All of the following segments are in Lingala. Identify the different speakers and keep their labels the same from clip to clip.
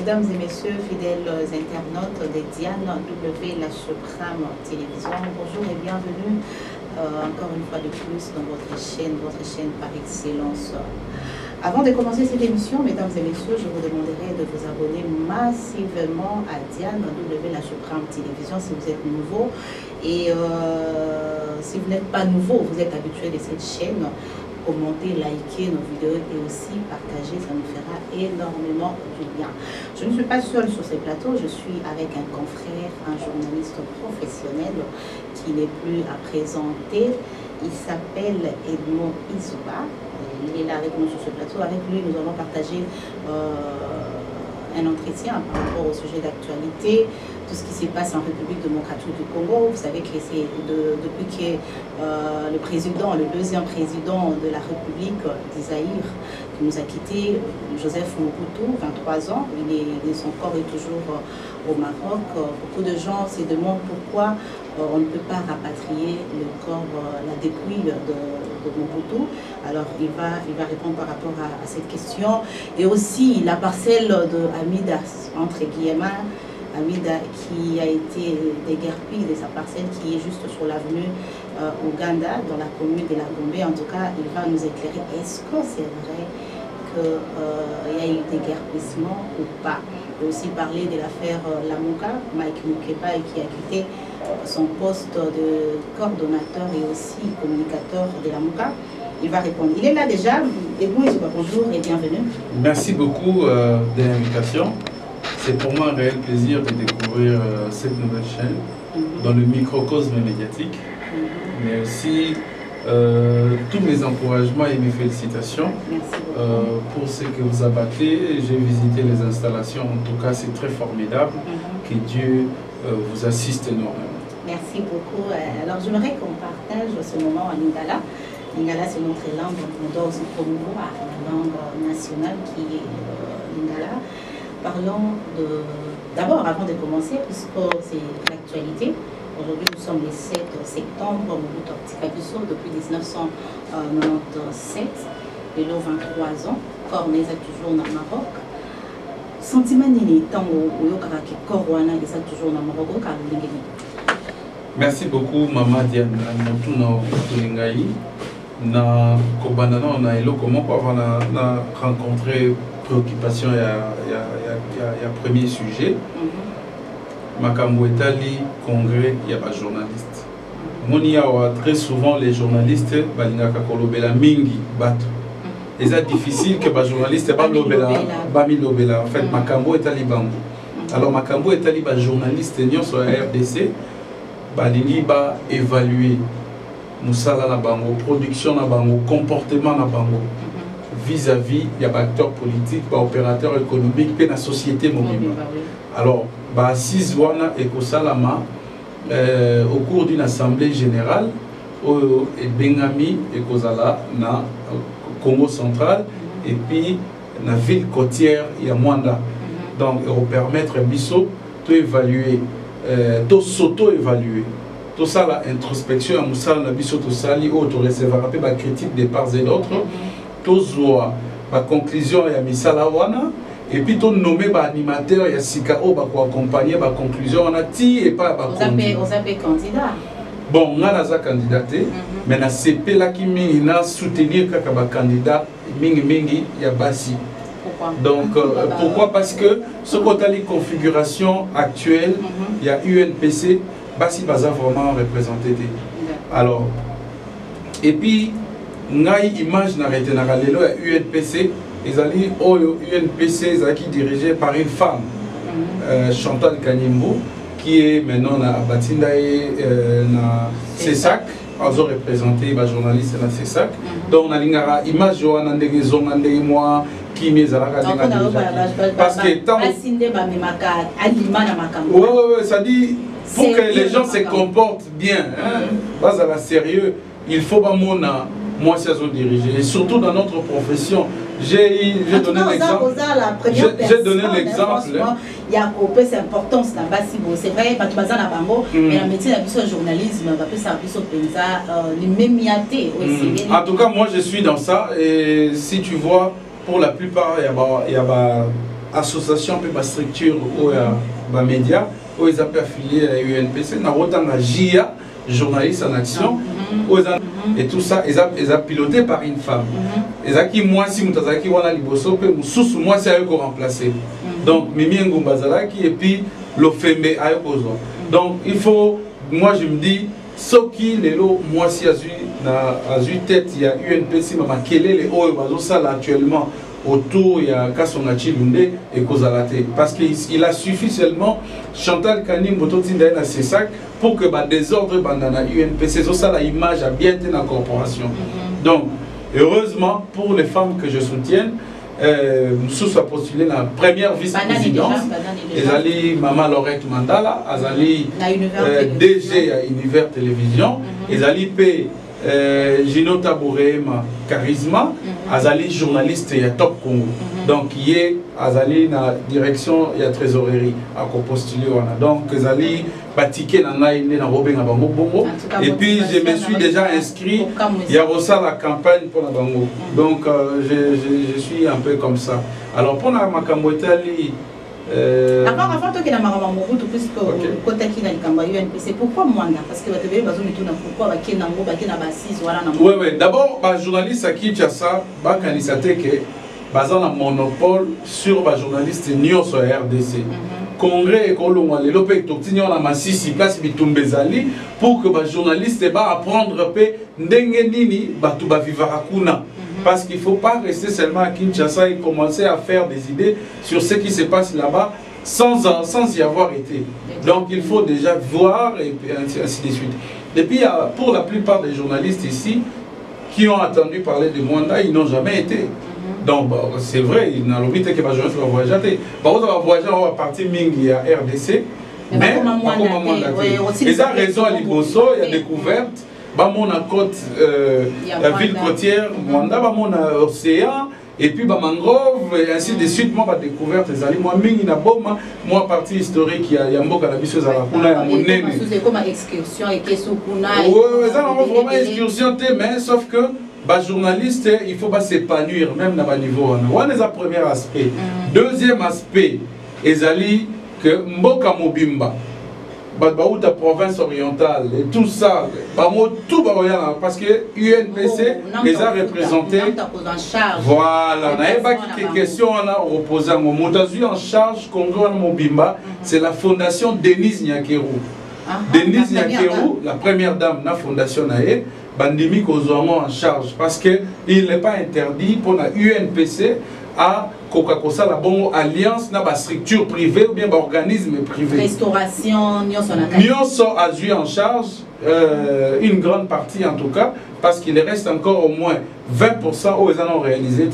Speaker 1: Mesdames et messieurs, fidèles internautes de Diane W. La Suprême Télévision, bonjour et bienvenue encore une fois de plus dans votre chaîne par excellence. Avant de commencer cette émission, mesdames et messieurs, je vous demanderai de vous abonner massivement à Diane W. La Suprême Télévision si vous êtes nouveau. Et si vous n'êtes pas nouveau, vous êtes habitué de cette chaîne, commentez, likez nos vidéos et aussi partagez, ça nous fera énormément du bien. Je ne suis pas seule sur ces plateaux, je suis avec un confrère, un journaliste professionnel qui n'est plus à présenter. Il s'appelle Edmond Isouba. Il est là avec nous sur ce plateau. Avec lui, nous allons partager un entretien par rapport au sujet d'actualité, tout ce qui se passe en République démocratique du Congo. Vous savez que c'est depuis que le président, le deuxième président de la République d'Isaïr, qui nous a quittés, Joseph Mobutu, 23 ans, son corps est toujours au Maroc. Beaucoup de gens se demandent pourquoi on ne peut pas rapatrier le corps, la dépouille de Mobutu. Alors il va répondre par rapport à cette question. Et aussi la parcelle de Amida, entre guillemets, Amida qui a été déguerpie de sa parcelle qui est juste sur l'avenue Ouganda, dans la commune de la Gombe. En tout cas, il va nous éclairer. Est-ce que c'est vrai qu'il y a eu déguerpissement ou pas? Il va aussi parler de l'affaire Lamuka, Mike Mukeba, qui a quitté son poste de coordonnateur et aussi communicateur de Lamuka. Il va répondre. Il est là déjà. Bonjour et bienvenue.
Speaker 2: Merci beaucoup de l'invitation. C'est pour moi un réel plaisir de découvrir cette nouvelle chaîne dans le microcosme médiatique, mais aussi tous mes encouragements et mes félicitations pour ce que vous abattez. J'ai visité les installations, en tout cas c'est très formidable. Que Dieu vous assiste énormément.
Speaker 1: Merci beaucoup. Alors j'aimerais qu'on partage ce moment en Lingala. Lingala, c'est notre langue, on doit aussi promouvoir la langue nationale qui est Lingala. Parlons d'abord, avant de commencer, puisque c'est l'actualité. Aujourd'hui, nous sommes le 7 septembre, Mobutu Tikabiso, depuis 1997, il a 23 ans, Cornez est toujours au Maroc. Sentiment nini tango oyokaka ke Corwana est toujours au Maroc ka lingeni.
Speaker 2: Merci beaucoup Maman Diane Motuna Tulingai. Na Kobanana on a eloko moko avant na rencontré préoccupation il y a premier sujet. Makambo etali congrès il y a pas journaliste. Monia très souvent les journalistes balingaka kolobela mingi bato. Et c'est difficile que les journalistes ba lobela en fait makambo etali bango. Alors makambo etali ba journaliste nyon sur la RDC balingi ba évaluer musala na bango, production na bango, comportement na bango vis-à-vis il y a des acteurs politiques, des opérateurs économiques, et la société mobile. Alors, assise wana et Kosalama au cours d'une assemblée générale et Bengami et Kozala na Congo central et puis la ville côtière Yamwanda. Donc, pour permettre Bisso de évaluer, de s'auto-évaluer. Tout ça, l'introspection, à Moussa, la Bisso, tout ça, auto recevoir la critique des parts et d'autres. La conclusion est à Misala Wana et puis ton nommé animateur et à Sikao pour accompagner la conclusion on a ti et pas
Speaker 1: on s'appelle candidat.
Speaker 2: Bon, on a la candidaté mais na CP là qui m'a soutenir comme candidat mingi ya basi. Pourquoi? Donc pourquoi? Parce que ce côté les configurations actuelles il y a UNPC basi baza vraiment représenté. Alors et puis ngai image n'arrêté na lelo à UNPC ils allaient au UNPC qui dirigé par une femme Chantal Kanyimbo qui est maintenant à Batinda et na CESAC ils ont représenté les journalistes na CESAC donc on a l'ingara image joana ndenge zonga ndenge moi qui mes alaka parce que tant ouais ça dit pour que les gens se comportent bien base à la sérieux il faut pas mona moi c'est à diriger et surtout dans notre profession j'ai donné l'exemple
Speaker 1: il y a c'est important c'est vrai pas tout na bango mais la métier de journalisme va plus ça plus au les mêmes
Speaker 2: en tout cas moi je suis dans ça et si tu vois pour la plupart il y a association pe ba structure ou ba média ou ils appellent affilié à UNPC na rotanga JIA journaliste en action et tout ça ils a piloté par une femme et ça qui moi si mutazaki wana liboso pe mususu moi c'est eux qu'on remplacer donc Mimi Ngumba Zalaki et puis l'Ofembe a besoin donc il faut moi je me dis ce qui les lots moi si a eu tête il y a UNPC mama kelele oyo bazo sala actuellement autour il y a Kasonga Chilunde et Kozalate parce qu'il a suffi seulement Chantal Kanim Bototinda na CESAC pour que bah désordre bandana UNPC ça la image a bien été dans la corporation donc heureusement pour les femmes que je soutiens nous sommes postulés la première vice-présidence Ezali Maman Laurette Mandala Azali DG à Univers Télévision Ezali P Gino Tabouréma Charisma Azali journaliste et Top Congo donc qui est Azali na direction et trésorerie à postuler donc Azali batiqué na Robin à Bango Bongo et puis je me suis déjà inscrit il y a aussi la campagne pour la Bango donc je suis un peu comme ça alors pour la Makamboetali
Speaker 1: avant que la maman Mobutu puisque côté qui n'a pas UNPC pourquoi Mwanda parce que tu veux besoin de tout pourquoi qui n'a pas assise voilà
Speaker 2: oui d'abord bah journaliste à qui tu as ça bah candidat que basant un monopole sur les journalistes nyonso ya RDC congrès et kolongwa lelo pe totinyo na masisi place bitumbezali pour que les journalistes ba apprendre pe ndenge nini batu ba vivara kuna parce qu'il ne faut pas rester seulement à Kinshasa et commencer à faire des idées sur ce qui se passe là-bas sans y avoir été. Donc il faut déjà voir et ainsi de suite. Et puis pour la plupart des journalistes ici qui ont entendu parler de Mwanda, ils n'ont jamais été. Donc c'est vrai, il n'a pas que les journalistes vont voyager. Par contre, on va voyager à partir Mingi à RDC, mais ils ont raison à Liboso, il y a découverte. Bamona côte, la ville côtière, Mwanda, Bamona océan, et puis Bamangrove, et ainsi de suite. Moi, j'ai découvert les aliments. Moi, Mingi na Boma, moi, partie historique, il y a un boka la biseuse à la Kuna, il y a mon
Speaker 1: c'est comme une excursion et qu'est-ce qu'on a.
Speaker 2: Oui, ça, on va vraiment excursion, mais sauf que, les journalistes, il faut s'épanouir, même dans le niveau. C'est le premier aspect. Deuxième aspect, Ezali, que Mboka Mobimba. La province orientale et tout ça, tout parce que UNPC les a représentés. Voilà, on n'a pas de question à reposer. Mon en charge, Congo Mobimba, c'est la fondation Denise Nyakeru. Denise Nyakeru, la première dame de la fondation Naé, Bandimi Kozouamo en charge parce qu'il n'est pas interdit pour la UNPC à Coca-Cola, la bonne alliance, na structure privée ou bien organisme privé.
Speaker 1: Restauration,
Speaker 2: Nyonso a joué en charge, une grande partie en tout cas, parce qu'il reste encore au moins 20% où ils en ont réalisé.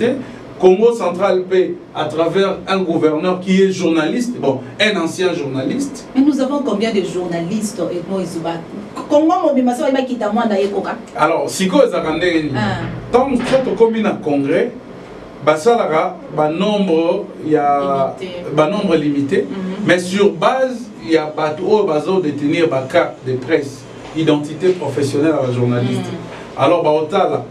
Speaker 2: Congo Central paie à travers un gouverneur qui est journaliste, bon, un ancien journaliste.
Speaker 1: Mais nous avons combien de journalistes et nous
Speaker 2: alors, si vous avez tant que combien de congrès, basalara nombre il y a nombre limité mais sur base il y a bateau bazo de tenir ba carte de presse identité professionnelle à la journaliste alors baotala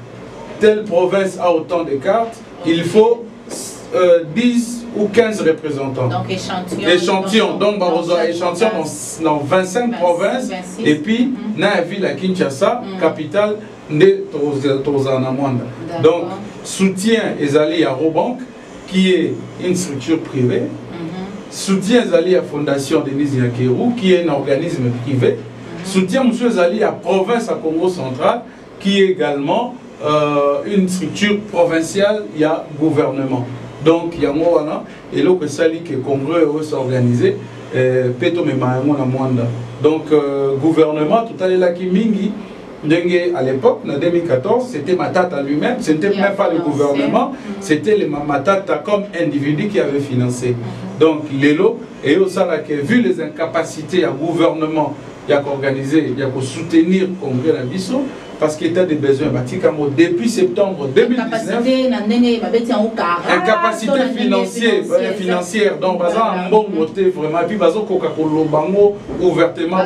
Speaker 2: telle province a autant de cartes il faut 10 ou 15 représentants
Speaker 1: donc
Speaker 2: échantillon donc barozo échantillon dans 25 provinces 26. Et puis na la ville à Kinshasa capitale de Tozana Mwanda donc soutien Ezali à Robank, qui est une structure privée. Soutien Ezali à Fondation Denise Nyakeru, qui est un organisme privé. Soutien M. Ezali à Province à Congo Central, qui est également une structure provinciale, il y a gouvernement. Donc il y a Moana, et là que Sali qui est congrès s'est organisé, Peto Memaïmon à Mwanda. Donc gouvernement, tout à l'heure qui Mingi. À l'époque, en 2014, c'était Matata lui-même, ce n'était même pas le gouvernement, c'était le Matata comme individu qui avait financé. Donc, Lelo, et aussi, vu les incapacités à gouvernement, il y a qu'organiser, il y a qu'à soutenir le Congrès de Bissau, parce qu'il y a des besoins. Depuis septembre 2019, incapacité financière, donc, un bon moté vraiment, puis, Coca-Cola, ouvertement,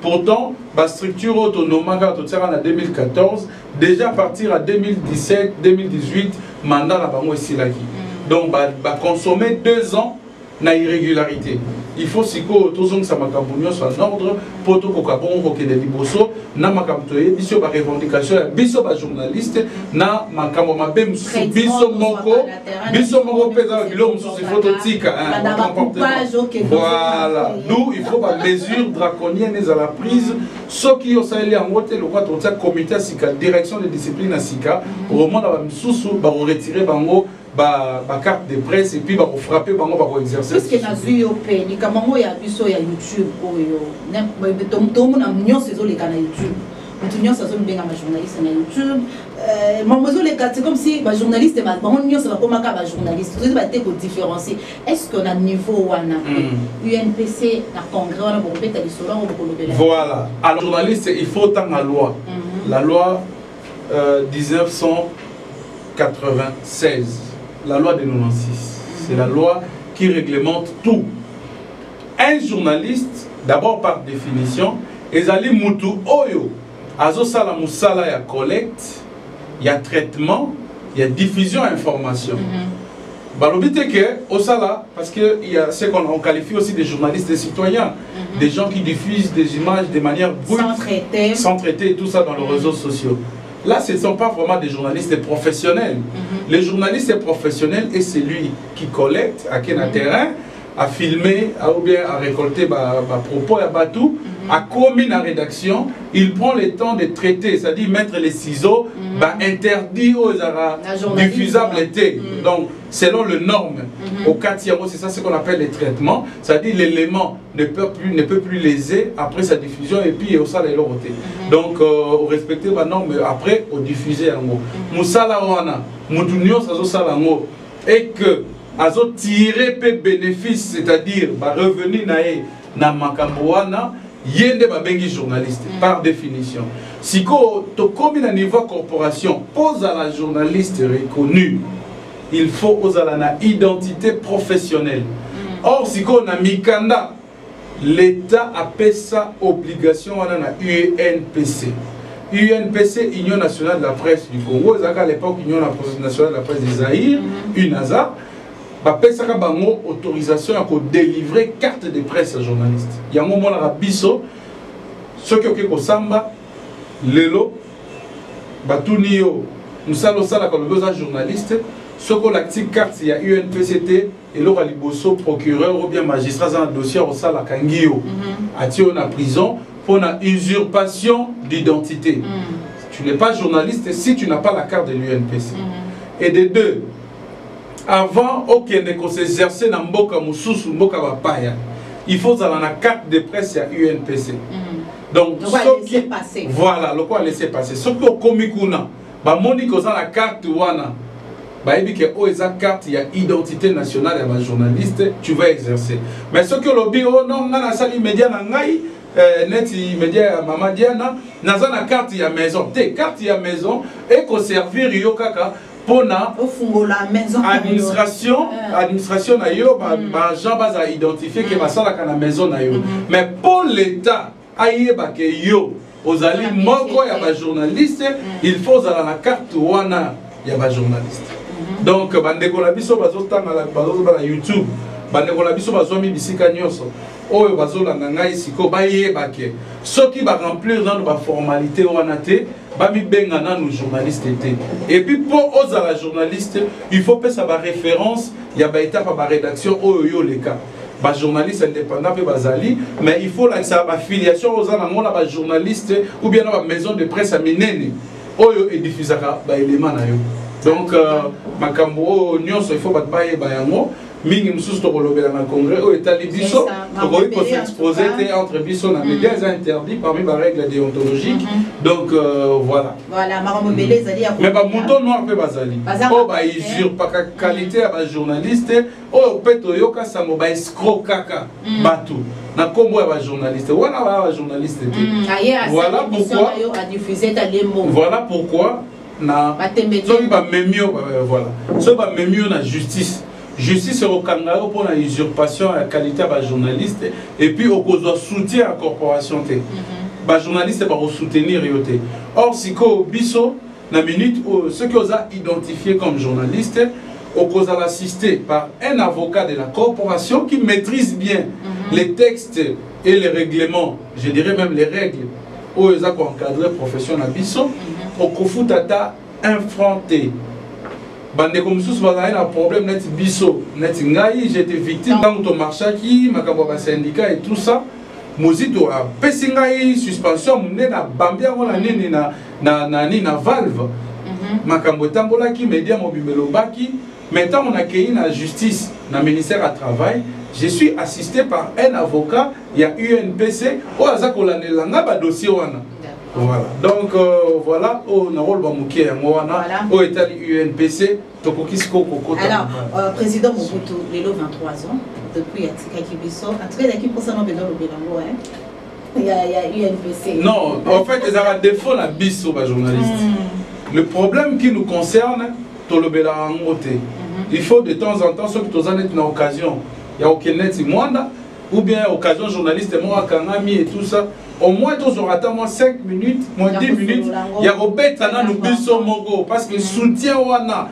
Speaker 2: pourtant, la structure autonome en 2014, déjà à partir à 2017, 2018, mandat la bango ici. Donc, consommer 2 ans na irrégularité. Il faut si que ça soit en ordre pour tout que de liboso na makamtoye biso ba revendication biso ba journaliste na makamo mabem biso moko pesa bilo mususu photo tika voilà d'où il faut ba mesure draconienne à la prise ceux qui ont saisi en vote le quoi tout comité sika direction de discipline sika au moment ba mususu ba retirer bango ba carte de presse et puis ba frapper bango ba exercer
Speaker 1: parce que na zuyo pe ni kamango ya biso ya YouTube oyo tomu na nyonso ezo leka na YouTube mutu nyonso azo mbenga ma journaliste na YouTube mamozo leka c'est comme si ba journaliste ba bango nyonso ba komaka ba journaliste tout ba te ko différencier est-ce qu'on a niveau wana UNPC na congrès wana pour beta lisolo on ko lobela
Speaker 2: voilà alors journaliste il faut tant la loi 1996 la loi de 96 c'est la loi qui réglemente tout. Un journaliste, d'abord par définition, ezali mutu oyo azo sala musala ya collecte, ya traitement, ya diffusion information. Balobite que au sala parce que il y a ce qu'on qualifie aussi des journalistes et citoyens, des gens qui diffusent des images de manière brute, sans traiter tout ça dans les réseaux sociaux. Là, ce ne sont pas vraiment des journalistes professionnels. Les journalistes professionnels, et c'est lui qui collecte à quel terrain, à filmer, ou bien à récolter propos, à tout, à commis la rédaction, il prend le temps de traiter, c'est-à-dire mettre les ciseaux, interdit aux diffusables. Donc, selon les normes, au cas c'est ça ce qu'on appelle les traitements, c'est-à-dire l'élément ne peut plus léser après sa diffusion et puis au sala et l'oroté. Donc, au respecter la norme, après, au diffuser en mot. Moussala wana, moutounio sazo salango, et que azo tirer peu bénéfice, c'est-à-dire revenu nae na makamboana, yende babengi journaliste par définition. Si to comme à niveau corporation pose à la journaliste reconnue, il faut aux à la identité professionnelle. Or si on a mikanda, l'État a fait sa obligation à la UNPC. UNPC, Union nationale de la presse du Congo, à l'époque Union nationale de la presse des Zaïre, UNASA. Bapesa ka bango autorisation à délivrer carte de presse à journaliste. Il y a un moment là biso ce que ko samba lelo batunio musalo sala ko besoin journaliste ce que la petite carte il y a UNPCT et le liboso procureur ou bien magistrat dans un dossier au sala kangio atio na prison pour une usurpation d'identité. Tu n'es pas journaliste si tu n'as pas la carte de l'UNPC. Et de deux, avant aucun ne s'exercer dans mboka mususu mboka bapaya, il faut avoir la carte de presse à UNPC. Donc voilà, le quoi laisser passer. Ce que komikuna, ba moni ko la carte wana, ba ebi ke o eza carte il y a identité nationale ya ba journaliste, tu vas exercer. Mais ce que le bureau non ngana sali média na ngai neti média Mama Diana, naza na carte ya maison, te carte ya maison et ko servir yo kaka pour la administration na yo ba gens bas identifier que basala kana maison na yo. Mais pour l'État ayeba ke yo ozali moko ya ba journaliste, il faut ala la carte wana ya ba journaliste. Donc bandeko la biso bazotanga la bazo ba YouTube, bandeko la biso bazo mi bisika nyonso oyo bazolanda ngai siko bayeba ke soki ba remplir dans ba formalité wana te bami benga na nous journalistes été. Et puis pour aux la journaliste, il faut passer sa référence, il y a ba étape ba rédaction oyo les cas. Ba journaliste indépendant pe bazali, mais il faut la sa affiliation aux ala ngona ba journaliste ou bien na ba maison de presse à minene oyo et diffusaka ba élément na yo. Donc makambo nyonso il faut ba baye ba yango mingi mususu to kolobela na congrès au état libiso to ko s'exposer entre biso na médias interdits parmi les règles déontologiques. Donc voilà
Speaker 1: makambo belé zali ya
Speaker 2: mais ba mouton noir pe bazali o ba isure pas qualité à ba journaliste o peto yoka sango ba escroc kaka batu na kombo ya ba journaliste wana ba journaliste voilà pourquoi voilà pourquoi na so ba memio voilà so ba memio na justice. Justice au Kangaroo pour la usurpation à la qualité de journaliste et puis au cause de soutien à la corporation. Les journalistes vont soutenir. Or, si vous biso, la minute, ceux qui ont identifié comme journalistes, au cause assisté par un avocat de la corporation qui maîtrise bien les textes et les règlements, je dirais même les règles, où ils ont encadré la profession à Bisso, au Kofutata infronté. Bande comme sous un problème net Bisso, net ngai, j'étais victime dans ton marché qui m'a syndicat et tout ça. Mozito a pesingai suspension na bambia ngona nini na valve. Makambo tambola qui média mobimelo baki. Maintenant on a accueilli la justice, le ministère du Travail. Je suis assisté par un avocat, il y a UNPC, au Azakolanelanga, ba dossier wana. Voilà. Donc voilà, on a rôle bamouké wana, au état UNPC, tokokisko koko.
Speaker 1: Alors, président Mobutu, Lelo 23 ans, depuis Atika Kibiso, en tout cas, il y a qui pour ça non besoin de Bélango, hein. Il y a UNPC.
Speaker 2: Non, en fait, ils ont des défauts la biso, les journalistes. Le problème qui nous concerne, il faut de temps en temps, ceux qui ont une occasion, il y a aucun net ou bien occasion journaliste, moi, Kangami et tout ça, au moins, tous aura moins 5 minutes, moins 10 minutes, il y a Robetana nous biso mogo, parce que soutien wana,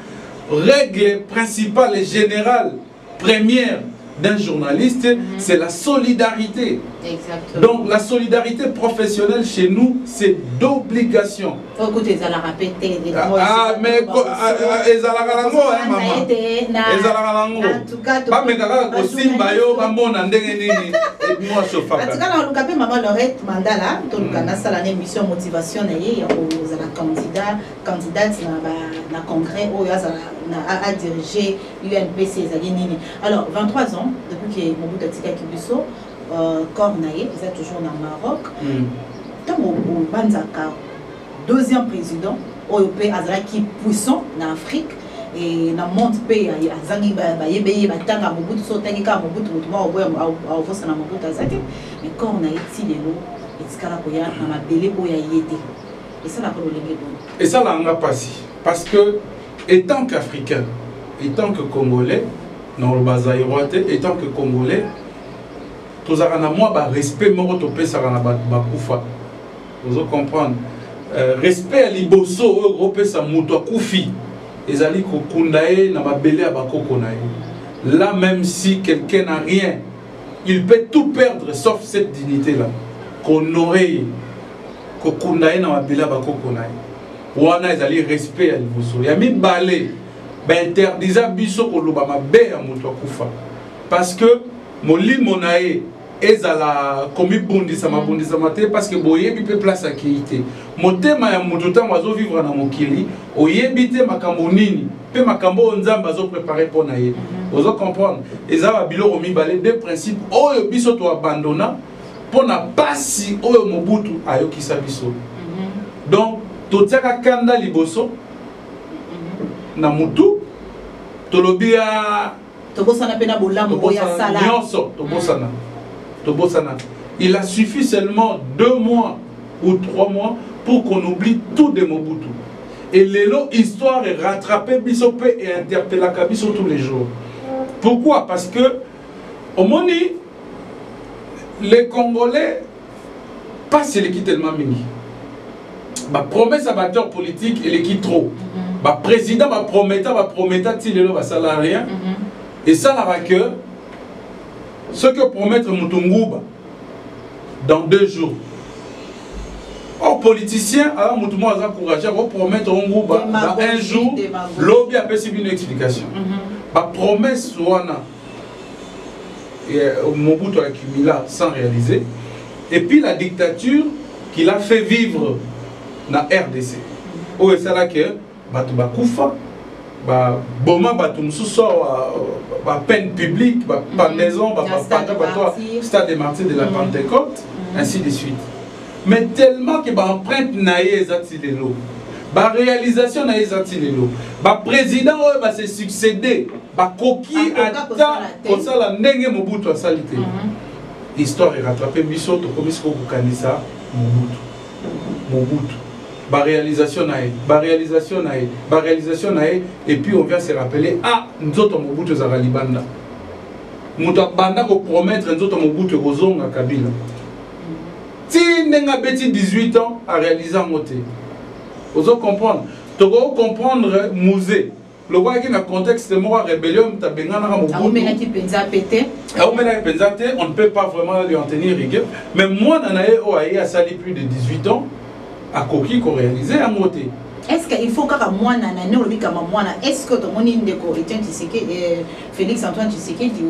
Speaker 2: règle principale et générale, première d'un journaliste, c'est la solidarité.
Speaker 1: Exactement.
Speaker 2: Donc la solidarité professionnelle chez nous, c'est d'obligation.
Speaker 1: Faut écouter les alarmes répétés.
Speaker 2: Ah, mais les alarmes, maman. Les alarmes.
Speaker 1: En tout cas,
Speaker 2: pas mes gars, aussi, bayo, maman, n'andengeni. Et moi, je fais.
Speaker 1: En tout cas, dans le cas, maman Lorette Mandala, dans le cas, ça l'année mission motivation, il y a la candidate na congrès où il a dirigé UNPC. Alors, 23 ans, depuis que Mobutu Atika Kibiso, Cornaye, vous êtes toujours dans le Maroc. Tant au Banzaka, deuxième président, européen qui puissant en Afrique et dans le monde pays, Azangi Bayebe, Batanga, Mobutu Sotanga, Mobutu, Mobutu Azaki, mais Cornaye, Tilelo, et Skarapoya, dans ma belle Oya Yété. Et ça, la problème.
Speaker 2: Et ça, là, on a passé. Parce que, étant qu'Africain, étant que Congolais, dans le Bazaïroate, étant que Congolais, tous avons moi respect moro topé sarana bakufa. Vous comprendre. Respect à liboso européen sa muto kufi. Ezali kokundae na babele à bakokonae. Là même si quelqu'un n'a rien, il peut tout perdre sauf cette dignité là. Qu'honorer kokundae na babele à bakokonae. Wana ezali respect à liboso. Ya mi balé ben interdisa biso koloba mabe à muto kufa. Parce que molimonae ezala komi bundisa mabundisa mate parce que boyebi pe place à kiité motema ya mututa mazo vivre na mokili oyebi te makambo nini pe makambo nzamba zo préparer pour naye ozo comprendre ezala biloko mibale deux principes oyo biso to abandonna pour na pasi oyo Mobutu ayokisa biso donc totiaka kanda liboso na mutu tolobia
Speaker 1: tobosana pena bolambo boya sala
Speaker 2: nyonso tobosana. Il a suffi seulement 2 mois ou 3 mois pour qu'on oublie tout de Mobutu. Et l'élo histoire est rattrapée Bissopé et interpellée à Kabiso tous les jours. Pourquoi? Parce que au Moni, les Congolais passent l'équipe tellement mini. Ma promesse à batteur politique et l'équipe trop. Ma président va promettre l'élo va salarié. Et ça n'a que ce que promettre Mutungouba dans 2 jours. Or, politicien, alors Moutouma a encouragé à promettre Mutungouba dans 1 jour. Lobby a fait une explication. La promesse Wana et Mobutu a accumulé sans réaliser. Et puis la dictature qu'il a fait vivre dans RDC. Où est ça là que Batouba Koufa, Boma Batumsuso, peine publique, pendaison, stade des martyrs de la Pentecôte, ainsi de suite. Mais tellement que l'empreinte naïe Zatilelo, la réalisation naïe Zatilelo, le président va se succéder, le coquille à pour ça la nenge Mobutu a salité. L'histoire est rattrapée, Bissot, comme ce qu'on connaît ça, Mobutu. Ba réalisation nae, et puis on vient se rappeler, ah, nous autres Mobutu za Libanda. Nous banda ko promettre nous autres Mobutu kozonga Kabila. Si n'enga beti 18 ans à réaliser un moté. Vous allez comprendre. Tu vas comprendre musée. le roi qui dans contexte de moi rébellion tabengana Mobutu on ne peut pas vraiment lui en tenir rigueur mais moi nanae oaye a sali plus de 18 ans à Koki qu'on réalisait à monter.
Speaker 1: Est-ce qu'il faut que moi nanae ou bika moi est-ce que ton moni ndeko Etienne Tshisekedi Félix Antoine Tshisekedi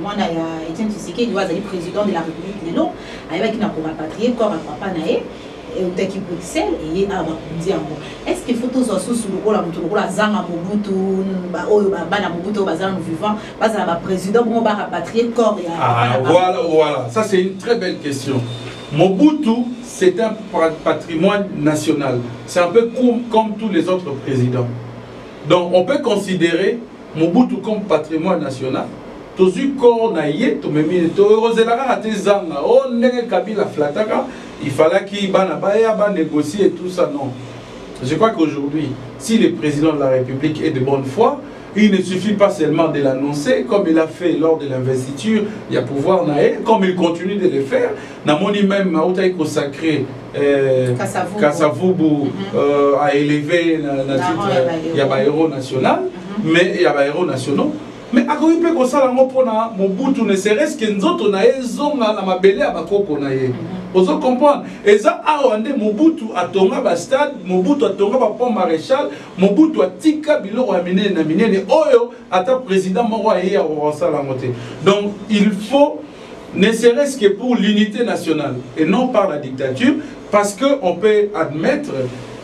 Speaker 1: moi na ya Etienne Tshisekedi doit être président de la République de l'eau avec qui n'a pour rapatrier corps à papa nae et au teki Bruxelles et à dire est-ce qu'il faut tous sous le rôle à Moutourola Zanga Mobutu bana Mobutu bazan vivant pas à président bon va rapatrier corps et
Speaker 2: voilà ça c'est une très belle question. Mobutu c'est un patrimoine national, c'est un peu comme tous les autres présidents, donc on peut considérer Mobutu comme patrimoine national. Tozu corps naïe to memi to rozelaka ate zanga o ndenge Kabila flataka il fallait qu'il bana négocier et tout ça. Non, je crois qu'aujourd'hui si le président de la République est de bonne foi, il ne suffit pas seulement de l'annoncer comme il a fait lors de l'investiture, il y a pouvoir naïe comme il continue de le faire. Namoni même Maoutaï consacré Kasavubu a élevé la titre il y a des héros national mais il y a des héros nationaux. Mais à quoi il peut ça la mopona Mobutu ne serait-ce que nous autres na ezonga na mabele à bakoko na ye. Vous comprenez? Et ça a rendu Mobutu à Tonga Bastad, Mobutu à Tonga Pont Maréchal, Mobutu à Tika Bilo à Mine na Mine Oyo à ta président Moro et à Rwasa la montée. Donc il faut ne serait-ce que pour l'unité nationale et non par la dictature, parce qu'on peut admettre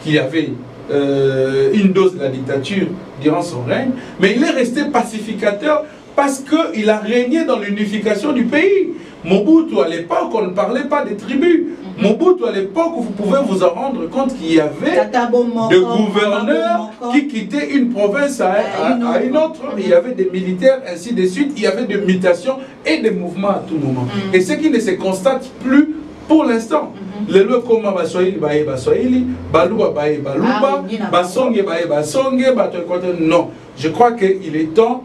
Speaker 2: qu'il y avait une dose de la dictature durant son règne, mais il est resté pacificateur parce qu'il a régné dans l'unification du pays. Mobutu à l'époque, on ne parlait pas des tribus. Mobutu à l'époque, vous pouvez vous en rendre compte qu'il y avait des gouverneurs qui quittaient une province à une autre. Il y avait des militaires, ainsi de suite. Il y avait des mutations et des mouvements à tout moment. Et ce qui ne se constate plus pour l'instant. Les lois comme Baswahili, Balouba, Balouba, Basonge, Basonge, non. Je crois qu'il est temps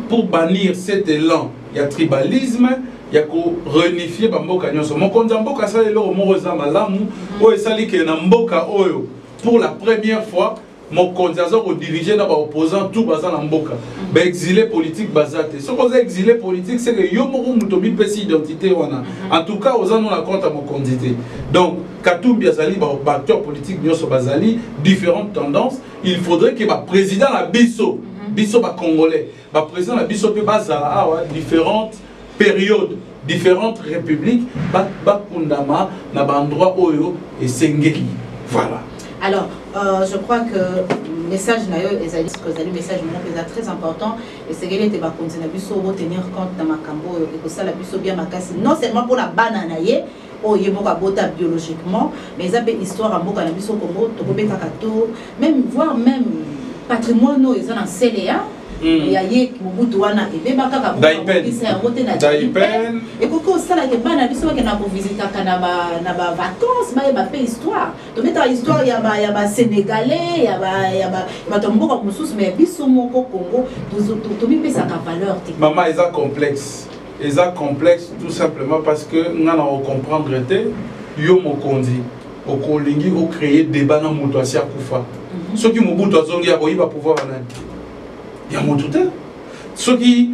Speaker 2: pour bannir cet élan. Il y a tribalisme, il y a réunifier Bamboka Nyonso. Mon Konzamboka, ça est là au Moroza Malamu, où est sali que Namboka Oyo. Pour la première fois, mon Konzazo au dirigé dans l'opposant tout bazan Namboka. Ben exilé politique bazate. Ce qu'on a exilé politique, c'est que Yomoru Mutobi pesi identité wana. En tout cas, aux ans on a compte à mon candidé. Donc, Katumbi Azali, acteur politique Nyonso Bazali, différentes tendances. Il faudrait que le président la Bisso, Bisso Congolais, le président la Bisso peut baza différentes périodes, différentes républiques, Bakundama, Nabandroit Oyo et Sengeli. Voilà.
Speaker 1: Alors, je crois que le message le message très important et c'est qu'il était tenir compte de Makambo et que ça la bien non seulement pour la banane oh biologiquement mais il y a une histoire en Boka Nabiso Congo même voire même patrimoine ils ont en CLA. Il y a des Mobutu wana et baka Daipen et koko sala ke bana biso ke na visiter na ba vacances ba histoire to mettre histoire ya ba sénégalais ya ba tomboka mususu mais biso moko Congo to mi pesa ka valeur te
Speaker 2: maman ils ont complexe tout simplement parce que ngana o comprendre te yo mokonzi o kolingi o créer débat na mutu asia kufa ce qui Mobutu azongi ya koyiba pouvoir nani. Il y a mon tout. Ceux qui,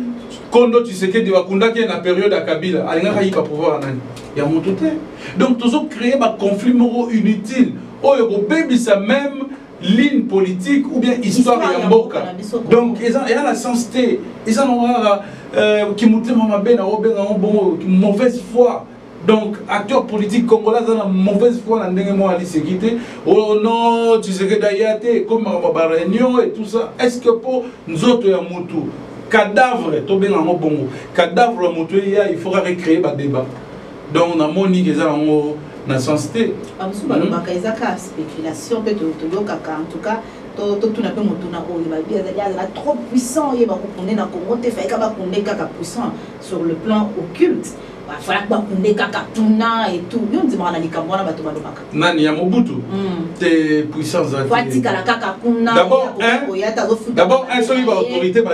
Speaker 2: quand tu sais que tu vas condamner la période à Kabila, il y a pouvoir. Il y a mon tout. Donc, tous ont créé un conflit moraux inutile. Oh, il y a même ligne politique ou bien histoire de Mboka. Donc, il y a la sensité. Ils ont qui montent une mauvaise foi. Donc, acteurs politiques congolais ont une mauvaise foi dans le sécurité. Oh non, tu sais que d'ailleurs, comme ma réunion et tout ça, est-ce que pour nous autres, cadavre, cadavre, il faudra recréer un débat. Donc, on a mon nid na sensité.
Speaker 1: Spéculation, en tout cas. Tout n'a pas trop puissant, il puissant sur le plan occulte. Il faut que tu et tout.
Speaker 2: Nani ya Mobutu. Tes puissances. D'abord, un seul autorité,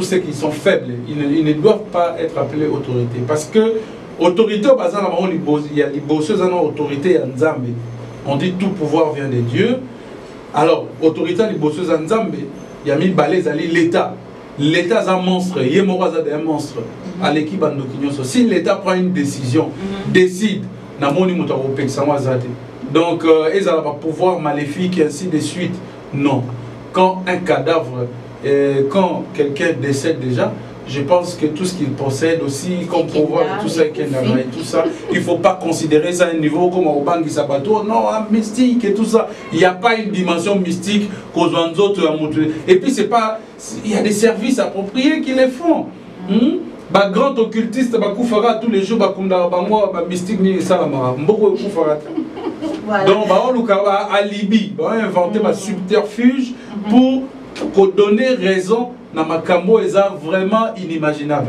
Speaker 2: c'est qu'ils sont faibles. Ils ne doivent pas être appelés autorités. Parce que autorité, il y a les autorité en Zambie. On dit tout pouvoir vient de Dieu. Alors, autorité, les bosses en Zambie. il y a mis balais ali l'État. L'État est un monstre, il est un monstre. À l'équipe si l'État prend une décision, décide, donc ils ont un pouvoir maléfique et ainsi de suite. Non. Quand un cadavre, quand quelqu'un décède déjà, je pense que tout ce qu'il possède aussi, comme pouvoir, tout ça, il ne faut pas considérer ça à un niveau comme au Bangi Sabato, non, mystique et tout ça. Il n'y a pas une dimension mystique qu'aux autres. Et puis, c'est pas. Il y a des services appropriés qui les font. Bah, grand occultiste, bah, koufara tous les jours, bah, mystique, ni ça, beaucoup koufara. Donc, bah, on a alibi, on a inventé un subterfuge pour donner raison. Namakamo est vraiment inimaginable.